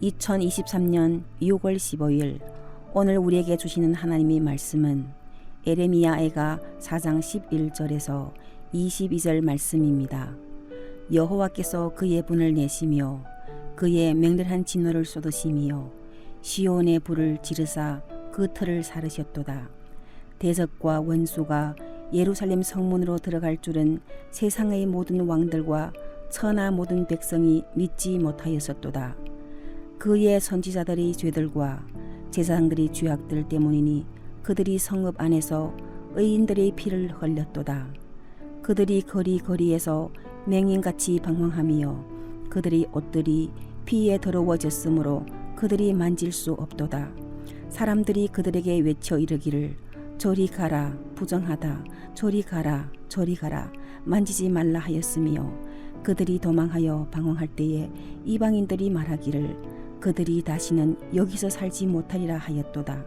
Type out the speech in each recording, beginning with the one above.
2023년 6월 15일 오늘 우리에게 주시는 하나님의 말씀은 에레미야애가 4장 11절에서 22절 말씀입니다. 여호와께서 그의 분을 내시며 그의 맹렬한 진노를 쏟으시며 시온의 불을 지르사 그 터를 사르셨도다. 대적과 원수가 예루살렘 성문으로 들어갈 줄은 세상의 모든 왕들과 천하 모든 백성이 믿지 못하였었도다. 그의 선지자들의 죄들과 제사장들의 죄악들 때문이니 그들이 성읍 안에서 의인들의 피를 흘렸도다. 그들이 거리거리에서 맹인같이 방황하며 그들의 옷들이 피에 더러워졌으므로 그들이 만질 수 없도다. 사람들이 그들에게 외쳐 이르기를 저리 가라 부정하다 저리 가라 저리 가라 만지지 말라 하였으며 그들이 도망하여 방황할 때에 이방인들이 말하기를 그들이 다시는 여기서 살지 못하리라 하였도다.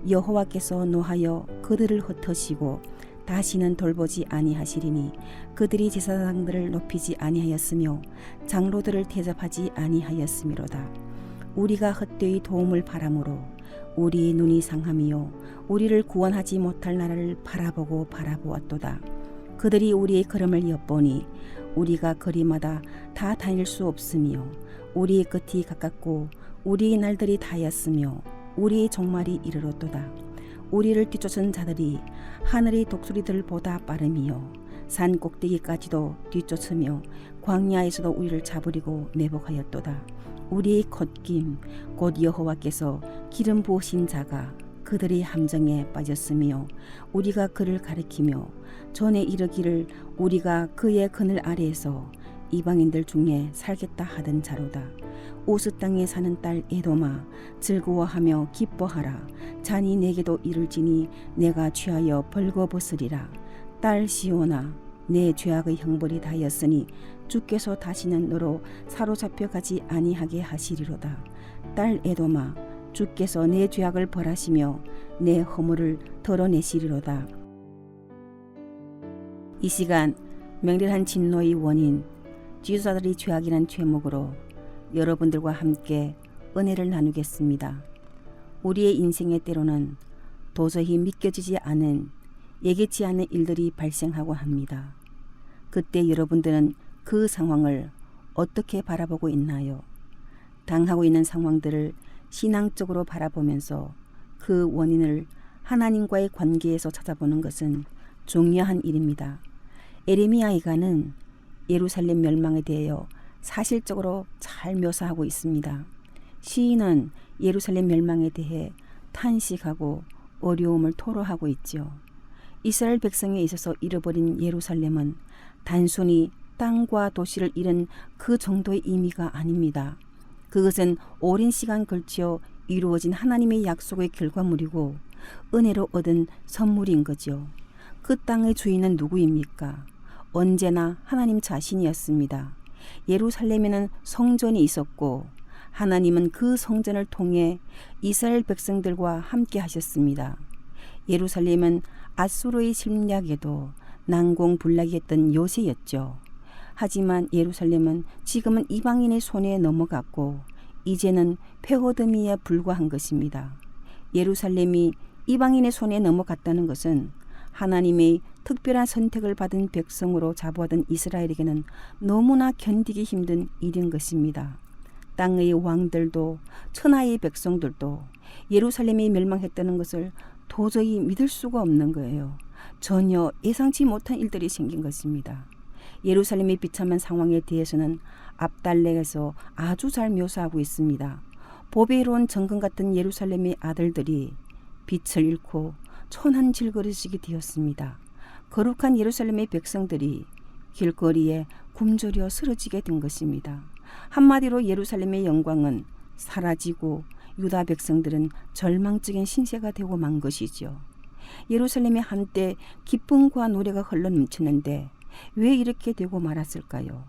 여호와께서 노하여 그들을 흩으시고 다시는 돌보지 아니하시리니 그들이 제사장들을 높이지 아니하였으며 장로들을 대접하지 아니하였음이로다. 우리가 헛되이 도움을 바라므로 우리의 눈이 상하며 우리를 구원하지 못할 나라를 바라보고 바라보았도다. 그들이 우리의 걸음을 엿보니 우리가 거리마다 다 다닐 수 없으며 우리의 끝이 가깝고 우리의 날들이 다였으며 우리의 종말이 이르렀도다. 우리를 뒤쫓은 자들이 하늘의 독수리들보다 빠르며 산 꼭대기까지도 뒤쫓으며 광야에서도 우리를 잡으려고 매복하였도다. 우리의 걷김 곧 여호와께서 기름 부으신 자가 그들의 함정에 빠졌으며 우리가 그를 가리키며 전에 이르기를 우리가 그의 그늘 아래에서 이방인들 중에 살겠다 하던 자로다. 오스 땅에 사는 딸 에돔아 즐거워하며 기뻐하라. 잔이 내게도 이를지니 내가 취하여 벌거벗으리라. 딸 시온아 내 죄악의 형벌이 다였으니 주께서 다시는 너로 사로잡혀 가지 아니하게 하시리로다. 딸 에돔아 주께서 내 죄악을 벌하시며 내 허물을 덜어내시리로다. 이 시간 맹렬한 진노의 원인 지도자들의 죄악이란 제목으로 여러분들과 함께 은혜를 나누겠습니다. 우리의 인생의 때로는 도저히 믿겨지지 않은 예기치 않은 일들이 발생하고 합니다. 그때 여러분들은 그 상황을 어떻게 바라보고 있나요? 당하고 있는 상황들을 신앙적으로 바라보면서 그 원인을 하나님과의 관계에서 찾아보는 것은 중요한 일입니다. 에레미야이가는 예루살렘 멸망에 대하여 사실적으로 잘 묘사하고 있습니다. 시인은 예루살렘 멸망에 대해 탄식하고 어려움을 토로하고 있죠. 이스라엘 백성에 있어서 잃어버린 예루살렘은 단순히 땅과 도시를 잃은 그 정도의 의미가 아닙니다. 그것은 오랜 시간 걸쳐 이루어진 하나님의 약속의 결과물이고 은혜로 얻은 선물인 거죠. 그 땅의 주인은 누구입니까? 언제나 하나님 자신이었습니다. 예루살렘에는 성전이 있었고 하나님은 그 성전을 통해 이스라엘 백성들과 함께 하셨습니다. 예루살렘은 아수르의 침략에도 난공불락이었던 요새였죠. 하지만 예루살렘은 지금은 이방인의 손에 넘어갔고 이제는 폐허더미에 불과한 것입니다. 예루살렘이 이방인의 손에 넘어갔다는 것은 하나님의 특별한 선택을 받은 백성으로 자부하던 이스라엘에게는 너무나 견디기 힘든 일인 것입니다. 땅의 왕들도 천하의 백성들도 예루살렘이 멸망했다는 것을 도저히 믿을 수가 없는 거예요. 전혀 예상치 못한 일들이 생긴 것입니다. 예루살렘의 비참한 상황에 대해서는 압달렉에서 아주 잘 묘사하고 있습니다. 보배로운 정금 같은 예루살렘의 아들들이 빛을 잃고 천한 질그릇이 되었습니다. 거룩한 예루살렘의 백성들이 길거리에 굶주려 쓰러지게 된 것입니다. 한마디로 예루살렘의 영광은 사라지고 유다 백성들은 절망적인 신세가 되고 만 것이죠. 예루살렘에 한때 기쁨과 노래가 흘러 넘치는데 왜 이렇게 되고 말았을까요?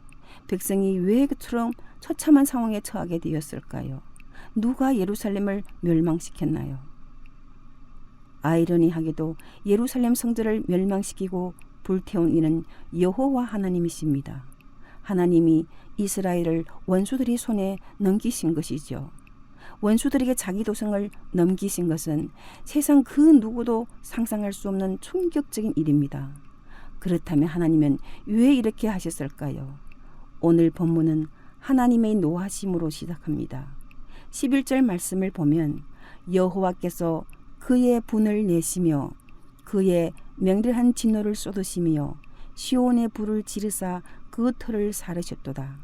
백성이 왜 그처럼 처참한 상황에 처하게 되었을까요? 누가 예루살렘을 멸망시켰나요? 아이러니하게도 예루살렘 성전을 멸망시키고 불태운 이는 여호와 하나님이십니다. 하나님이 이스라엘을 원수들이 손에 넘기신 것이죠. 원수들에게 자기 도성을 넘기신 것은 세상 그 누구도 상상할 수 없는 충격적인 일입니다. 그렇다면 하나님은 왜 이렇게 하셨을까요? 오늘 본문은 하나님의 노하심으로 시작합니다. 11절 말씀을 보면 여호와께서 그의 분을 내시며 그의 맹렬한 진노를 쏟으시며 시온의 불을 지르사 그 터를 사르셨도다.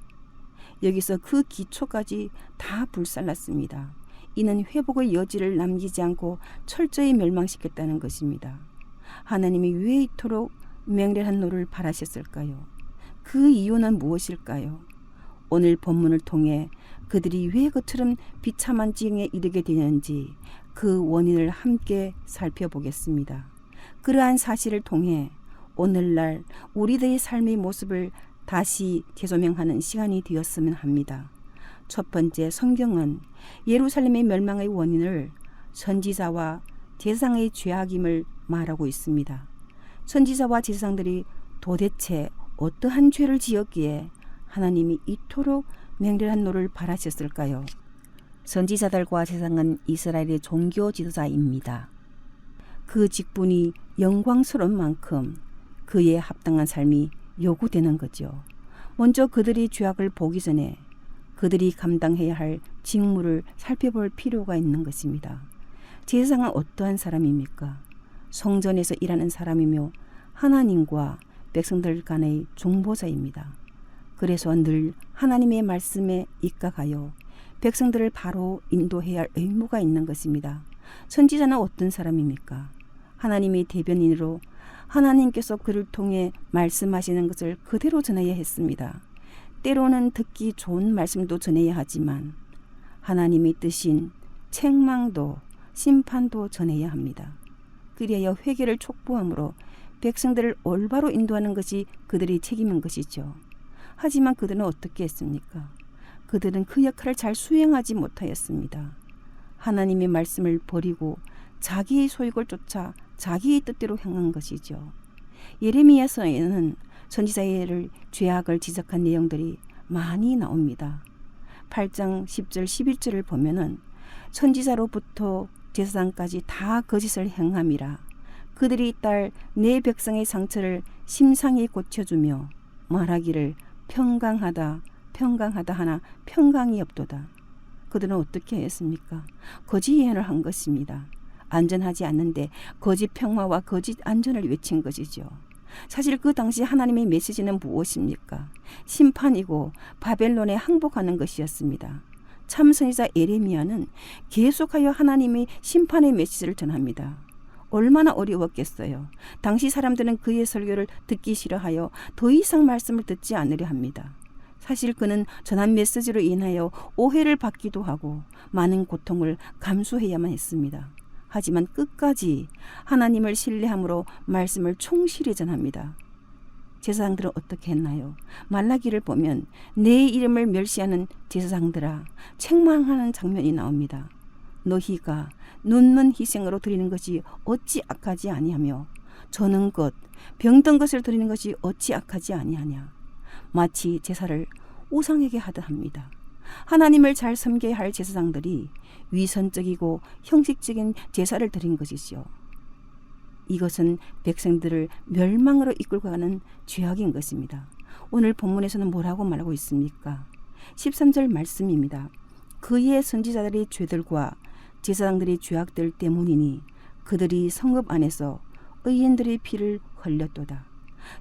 여기서 그 기초까지 다 불살랐습니다. 이는 회복의 여지를 남기지 않고 철저히 멸망시켰다는 것입니다. 하나님이 왜 이토록 맹렬한 노를 바라셨을까요? 그 이유는 무엇일까요? 오늘 본문을 통해 그들이 왜 그처럼 비참한 지경에 이르게 되는지 그 원인을 함께 살펴보겠습니다. 그러한 사실을 통해 오늘날 우리들의 삶의 모습을 다시 재조명하는 시간이 되었으면 합니다. 첫 번째, 성경은 예루살렘의 멸망의 원인을 선지자와 제사장의 죄악임을 말하고 있습니다. 선지자와 제사장들이 도대체 어떠한 죄를 지었기에 하나님이 이토록 맹렬한 노를 바라셨을까요? 선지자들과 제사장은 이스라엘의 종교 지도자입니다. 그 직분이 영광스러운 만큼 그에 합당한 삶이 요구되는 거죠. 먼저 그들이 죄악을 보기 전에 그들이 감당해야 할 직무를 살펴볼 필요가 있는 것입니다. 제사장은 어떠한 사람입니까? 성전에서 일하는 사람이며 하나님과 백성들 간의 중보자입니다. 그래서 늘 하나님의 말씀에 입각하여 백성들을 바로 인도해야 할 의무가 있는 것입니다. 선지자는 어떤 사람입니까? 하나님의 대변인으로 하나님께서 그를 통해 말씀하시는 것을 그대로 전해야 했습니다. 때로는 듣기 좋은 말씀도 전해야 하지만 하나님의 뜻인 책망도 심판도 전해야 합니다. 그리하여 회개를 촉구함으로 백성들을 올바로 인도하는 것이 그들의 책임인 것이죠. 하지만 그들은 어떻게 했습니까? 그들은 그 역할을 잘 수행하지 못하였습니다. 하나님의 말씀을 버리고 자기의 소욕을 쫓아 자기의 뜻대로 행한 것이죠. 예레미야서에는 선지자의 죄악을 지적한 내용들이 많이 나옵니다. 8장 10절 11절을 보면은 선지자로부터 제사장까지 다 거짓을 행함이라. 그들이 딸 내 백성의 상처를 심상히 고쳐주며 말하기를 평강하다 평강하다 하나 평강이 없도다. 그들은 어떻게 했습니까? 거짓 예언을 한 것입니다. 안전하지 않는데 거짓 평화와 거짓 안전을 외친 것이죠. 사실 그 당시 하나님의 메시지는 무엇입니까? 심판이고 바벨론에 항복하는 것이었습니다. 참 선지자 예레미야는 계속하여 하나님의 심판의 메시지를 전합니다. 얼마나 어려웠겠어요. 당시 사람들은 그의 설교를 듣기 싫어하여 더 이상 말씀을 듣지 않으려 합니다. 사실 그는 전한 메시지로 인하여 오해를 받기도 하고 많은 고통을 감수해야만 했습니다. 하지만 끝까지 하나님을 신뢰함으로 말씀을 충실히 전합니다. 제사장들은 어떻게 했나요? 말라기를 보면 내 이름을 멸시하는 제사장들아 책망하는 장면이 나옵니다. 너희가 눈먼 희생으로 드리는 것이 어찌 악하지 아니하며 저는 것 병든 것을 드리는 것이 어찌 악하지 아니하냐. 마치 제사를 우상에게 하듯 합니다. 하나님을 잘 섬겨야 할 제사장들이 위선적이고 형식적인 제사를 드린 것이죠. 이것은 백성들을 멸망으로 이끌고 가는 죄악인 것입니다. 오늘 본문에서는 뭐라고 말하고 있습니까? 13절 말씀입니다. 그의 선지자들의 죄들과 제사장들의 죄악들 때문이니 그들이 성읍 안에서 의인들의 피를 흘렸도다.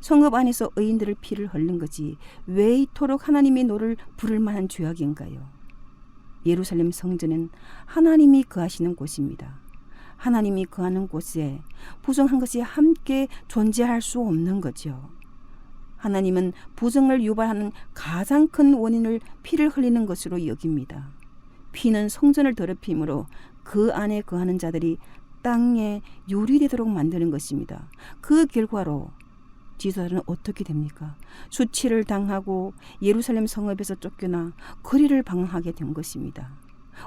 성읍 안에서 의인들의 피를 흘린 것이 왜 이토록 하나님의 노를 부를 만한 죄악인가요? 예루살렘 성전은 하나님이 거하시는 곳입니다. 하나님이 거하는 곳에 부정한 것이 함께 존재할 수 없는 거죠. 하나님은 부정을 유발하는 가장 큰 원인을 피를 흘리는 것으로 여깁니다. 피는 성전을 더럽힘으로 그 안에 거하는 자들이 땅에 유리되도록 만드는 것입니다. 그 결과로 지도자들은 어떻게 됩니까? 수치를 당하고 예루살렘 성읍에서 쫓겨나 거리를 방황하게 된 것입니다.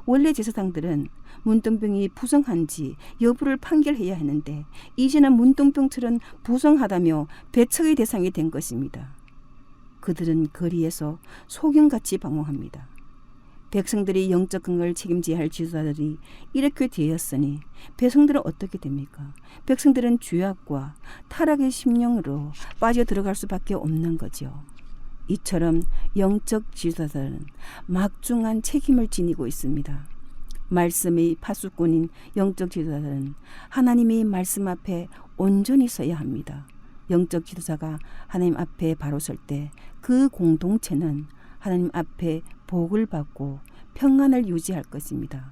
원래 제사장들은 문둥병이 부정한지 여부를 판결해야 했는데 이제는 문둥병처럼 부정하다며 배척의 대상이 된 것입니다. 그들은 거리에서 소경같이 방황합니다. 백성들이 영적 근거를 책임져야 할 지도자들이 이렇게 되었으니 백성들은 어떻게 됩니까? 백성들은 죄악과 타락의 심령으로 빠져들어갈 수밖에 없는 거죠. 이처럼 영적 지도자들은 막중한 책임을 지니고 있습니다. 말씀의 파수꾼인 영적 지도자들은 하나님의 말씀 앞에 온전히 서야 합니다. 영적 지도자가 하나님 앞에 바로 설 때 그 공동체는 하나님 앞에 복을 받고 평안을 유지할 것입니다.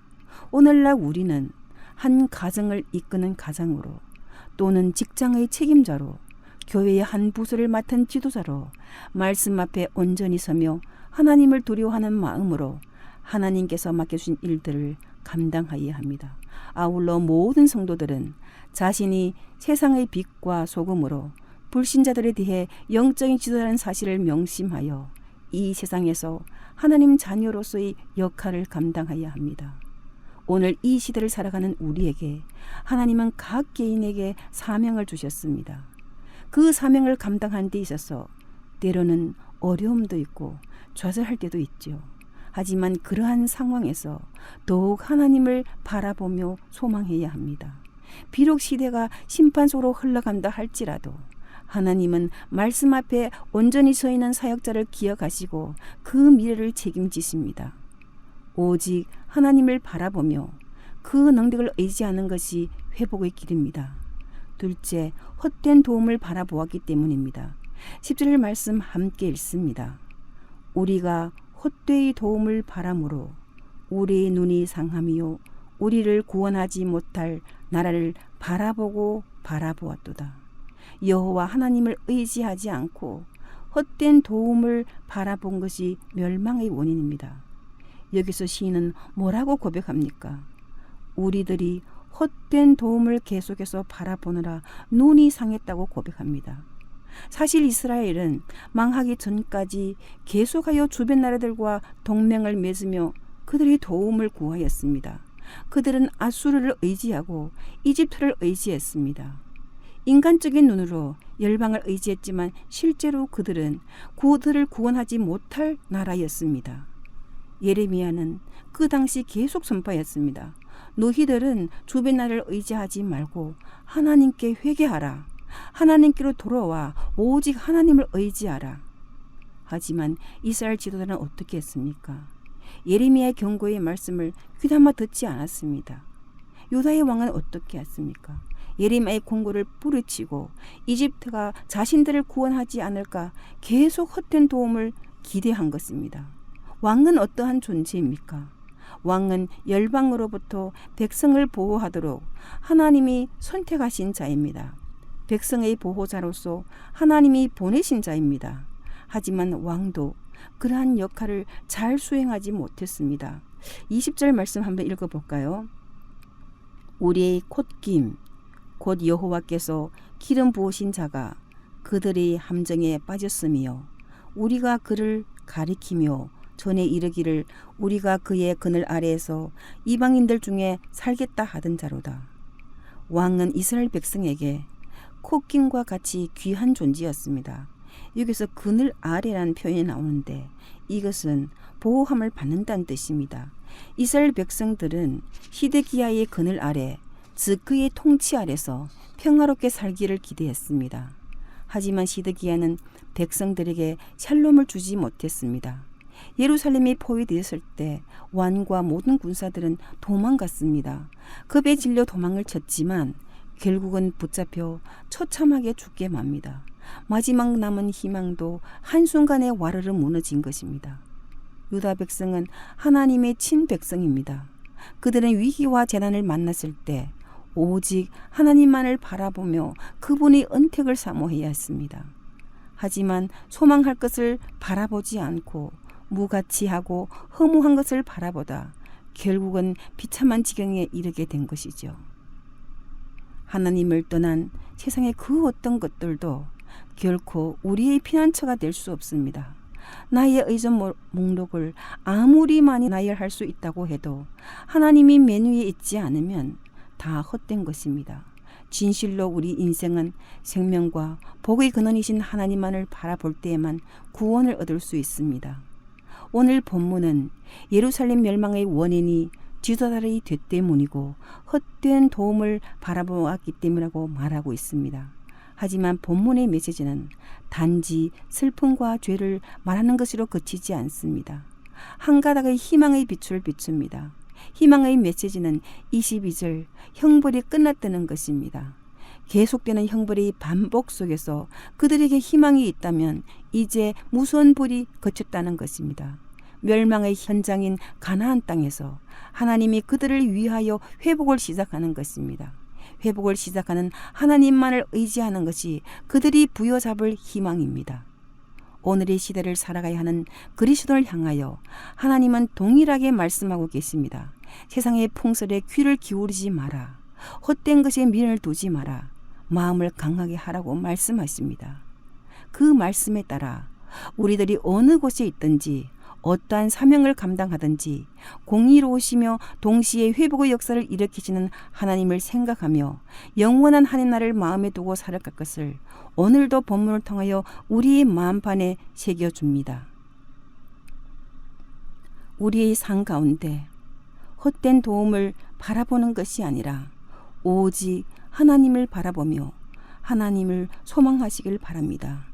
오늘날 우리는 한 가정을 이끄는 가장으로 또는 직장의 책임자로 교회의 한 부서를 맡은 지도자로 말씀 앞에 온전히 서며 하나님을 두려워하는 마음으로 하나님께서 맡겨주신 일들을 감당하여야 합니다. 아울러 모든 성도들은 자신이 세상의 빛과 소금으로 불신자들에 대해 영적인 지도자라는 사실을 명심하여 이 세상에서 하나님 자녀로서의 역할을 감당해야 합니다. 오늘 이 시대를 살아가는 우리에게 하나님은 각 개인에게 사명을 주셨습니다. 그 사명을 감당하는 데 있어서 때로는 어려움도 있고 좌절할 때도 있죠. 하지만 그러한 상황에서 더욱 하나님을 바라보며 소망해야 합니다. 비록 시대가 심판 속으로 흘러간다 할지라도 하나님은 말씀 앞에 온전히 서 있는 사역자를 기억하시고 그 미래를 책임지십니다. 오직 하나님을 바라보며 그 능력을 의지하는 것이 회복의 길입니다. 둘째, 헛된 도움을 바라보았기 때문입니다. 10절 말씀 함께 읽습니다. 우리가 헛되이 도움을 바람으로 우리의 눈이 상함이요 우리를 구원하지 못할 나라를 바라보고 바라보았도다. 여호와 하나님을 의지하지 않고 헛된 도움을 바라본 것이 멸망의 원인입니다. 여기서 시인은 뭐라고 고백합니까? 우리들이 헛된 도움을 계속해서 바라보느라 눈이 상했다고 고백합니다. 사실 이스라엘은 망하기 전까지 계속하여 주변 나라들과 동맹을 맺으며 그들의 도움을 구하였습니다. 그들은 아수르를 의지하고 이집트를 의지했습니다. 인간적인 눈으로 열방을 의지했지만 실제로 그들은 그들을 구원하지 못할 나라였습니다. 예레미야는 그 당시 계속 선포했습니다. 너희들은 주변 나라를 의지하지 말고 하나님께 회개하라. 하나님께로 돌아와 오직 하나님을 의지하라. 하지만 이스라엘 지도자는 어떻게 했습니까? 예레미야의 경고의 말씀을 귀담아 듣지 않았습니다. 유다의 왕은 어떻게 했습니까? 예레미야의 공고를 뿌리치고 이집트가 자신들을 구원하지 않을까 계속 헛된 도움을 기대한 것입니다. 왕은 어떠한 존재입니까? 왕은 열방으로부터 백성을 보호하도록 하나님이 선택하신 자입니다. 백성의 보호자로서 하나님이 보내신 자입니다. 하지만 왕도 그러한 역할을 잘 수행하지 못했습니다. 20절 말씀 한번 읽어볼까요? 우리의 콧김 곧 여호와께서 기름 부으신 자가 그들의 함정에 빠졌으며 우리가 그를 가리키며 전에 이르기를 우리가 그의 그늘 아래에서 이방인들 중에 살겠다 하던 자로다. 왕은 이스라엘 백성에게 콧김과 같이 귀한 존재였습니다. 여기서 그늘 아래라는 표현이 나오는데 이것은 보호함을 받는다는 뜻입니다. 이스라엘 백성들은 시드기야의 그늘 아래 즉 그의 통치 아래서 평화롭게 살기를 기대했습니다. 하지만 시드기야는 백성들에게 샬롬을 주지 못했습니다. 예루살렘이 포위되었을 때 왕과 모든 군사들은 도망갔습니다. 급에 질려 도망을 쳤지만 결국은 붙잡혀 처참하게 죽게 맙니다. 마지막 남은 희망도 한순간에 와르르 무너진 것입니다. 유다 백성은 하나님의 친백성입니다. 그들은 위기와 재난을 만났을 때 오직 하나님만을 바라보며 그분의 은택을 사모해야 했습니다. 하지만 소망할 것을 바라보지 않고 무가치하고 허무한 것을 바라보다 결국은 비참한 지경에 이르게 된 것이죠. 하나님을 떠난 세상의 그 어떤 것들도 결코 우리의 피난처가 될 수 없습니다. 나의 의존 목록을 아무리 많이 나열할 수 있다고 해도 하나님이 맨 위에 있지 않으면 다 헛된 것입니다. 진실로 우리 인생은 생명과 복의 근원이신 하나님만을 바라볼 때에만 구원을 얻을 수 있습니다. 오늘 본문은 예루살렘 멸망의 원인이 지도자들이 됐 때문이고 헛된 도움을 바라보았기 때문이라고 말하고 있습니다. 하지만 본문의 메시지는 단지 슬픔과 죄를 말하는 것으로 그치지 않습니다. 한 가닥의 희망의 빛을 비춥니다. 희망의 메시지는 22절 형벌이 끝났다는 것입니다. 계속되는 형벌의 반복 속에서 그들에게 희망이 있다면 이제 무서운 불이 그쳤다는 것입니다. 멸망의 현장인 가나안 땅에서 하나님이 그들을 위하여 회복을 시작하는 것입니다. 회복을 시작하는 하나님만을 의지하는 것이 그들이 부여잡을 희망입니다. 오늘의 시대를 살아가야 하는 그리스도를 향하여 하나님은 동일하게 말씀하고 계십니다. 세상의 풍설에 귀를 기울이지 마라. 헛된 것에 미련을 두지 마라. 마음을 강하게 하라고 말씀하십니다. 그 말씀에 따라 우리들이 어느 곳에 있든지 어떠한 사명을 감당하든지 공의로우시며 동시에 회복의 역사를 일으키시는 하나님을 생각하며 영원한 하늘나라를 마음에 두고 살아갈 것을 오늘도 본문을 통하여 우리의 마음판에 새겨줍니다. 우리의 삶 가운데 헛된 도움을 바라보는 것이 아니라 오직 하나님을 바라보며 하나님을 소망하시길 바랍니다.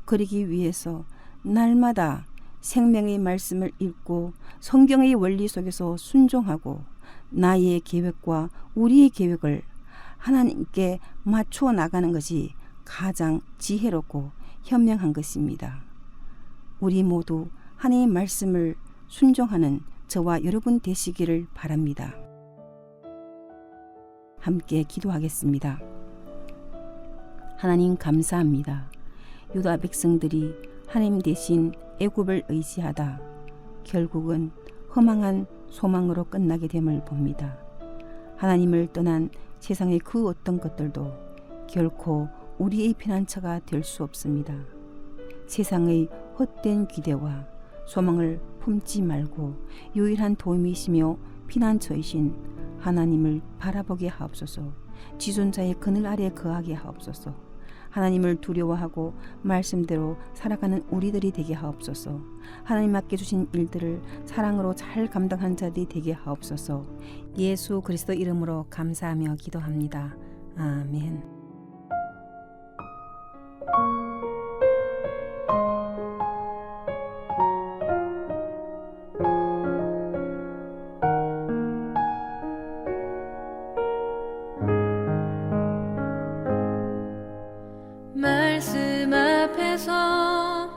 그러기 위해서 날마다 생명의 말씀을 읽고 성경의 원리 속에서 순종하고 나의 계획과 우리의 계획을 하나님께 맞추어 나가는 것이 가장 지혜롭고 현명한 것입니다. 우리 모두 하나님의 말씀을 순종하는 저와 여러분 되시기를 바랍니다. 함께 기도하겠습니다. 하나님 감사합니다. 유다 백성들이 하나님 대신 애굽을 의지하다 결국은 허망한 소망으로 끝나게 됨을 봅니다. 하나님을 떠난 세상의 그 어떤 것들도 결코 우리의 피난처가 될 수 없습니다. 세상의 헛된 기대와 소망을 품지 말고 유일한 도움이시며 피난처이신 하나님을 바라보게 하옵소서. 지존자의 그늘 아래 거하게 하옵소서. 하나님을 두려워하고 말씀대로 살아가는 우리들이 되게 하옵소서. 하나님 맡겨주신 일들을 사랑으로 잘 감당한 자들이 되게 하옵소서. 예수 그리스도 이름으로 감사하며 기도합니다. 아멘. 말씀 앞에서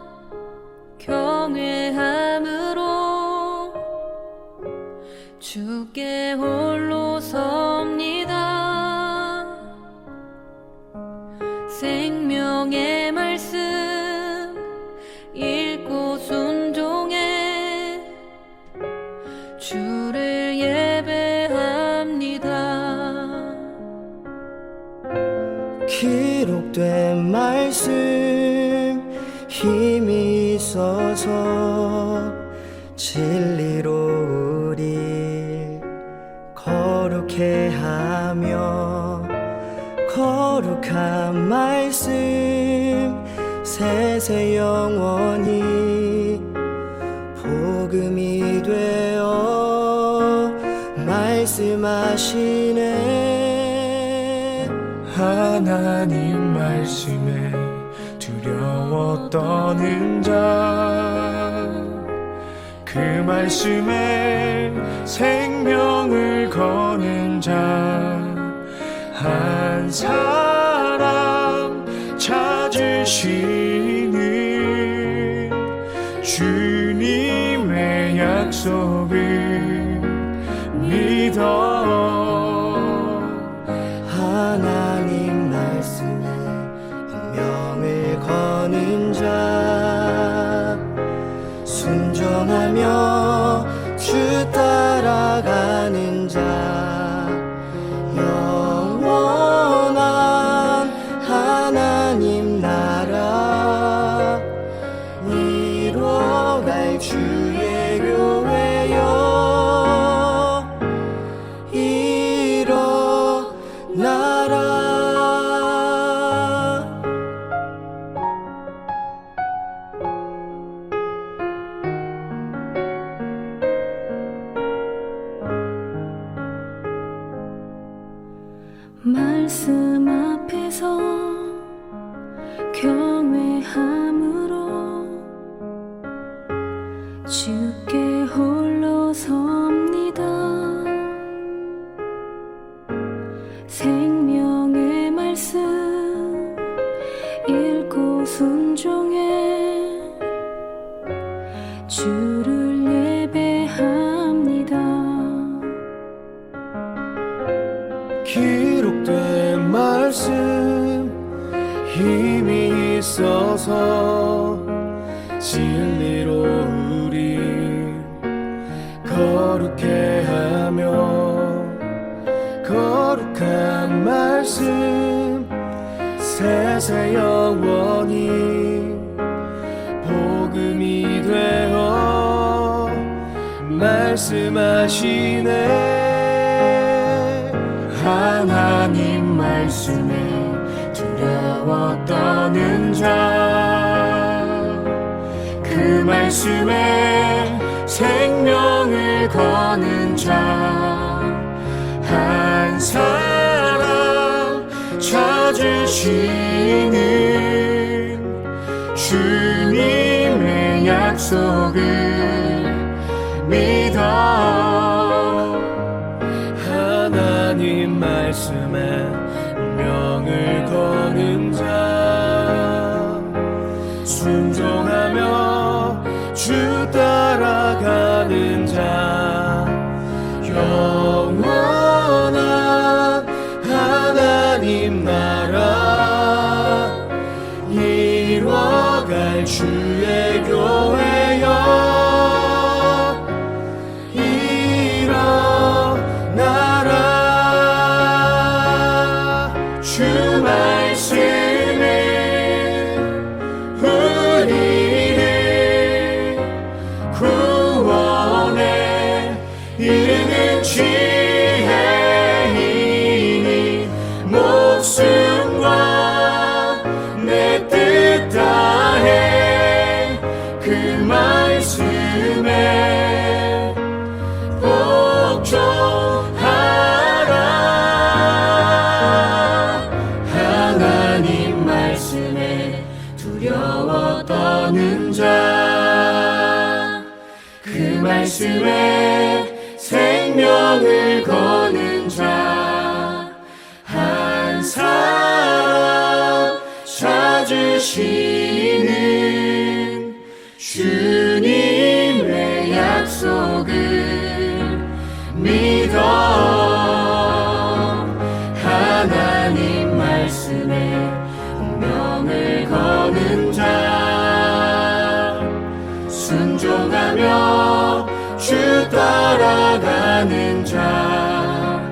경외함으로 주께 홀로 섭니다. 생명의 말씀 읽고 순종해 주를 예배합니다. 기록된 말씀 힘이 있어서 진리로 우리 거룩해 하며 거룩한 말씀 세세 영원히 복음이 되어 말씀하시네. 하나님 말씀에 두려워 떠는 자, 그 말씀에 생명을 거는 자 한 사람 찾으시는 주님의 약속을 믿어. 하나님 말씀에 운명을 거는 자 순종하며 주 따라가는 자 영원한 하나님 나라 이뤄갈 주의 교회여 말씀 앞에서 경외함으로 주께 홀로 섭니다. 생명의 말씀 읽고 순종해 주를 예배합니다. 기록된 말씀 힘이 있어서 진리로 우리 거룩해 하며 거룩한 말씀 세세 영원히 복음이 되어 말씀하시네. 하나님 말씀에 두려워 떠는 자, 그 말씀에 생명을 거는 자, 한 사람 찾으시는 주님의 약속을 믿어. 하나님 말씀에 명을 거는 자, 순종하며 주 따라가는 자, 영원한 하나님 나라 이뤄갈 주의 교회여 일어나라. 주 말씀은 우리를 구원에 이르는 지혜이니 목숨과 내 뜻 다해 그 말씀에 복종하라. 하나님 말씀에 두려워 떠는 자, 그 말씀에 생명을 거는 자, 한 사람 찾으시는 주님의 약속을 믿어. 하나님 말씀에 운명을 거는 자, 순종하며 주 따라가는 자,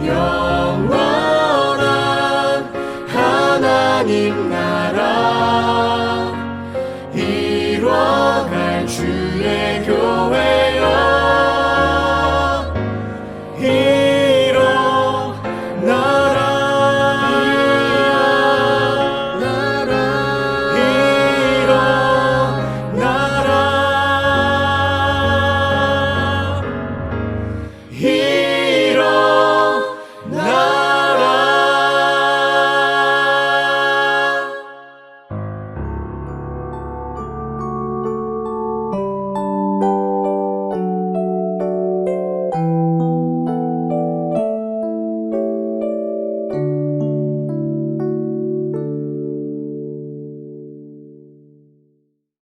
영원한 하나님 나라 이뤄갈 주의 교회여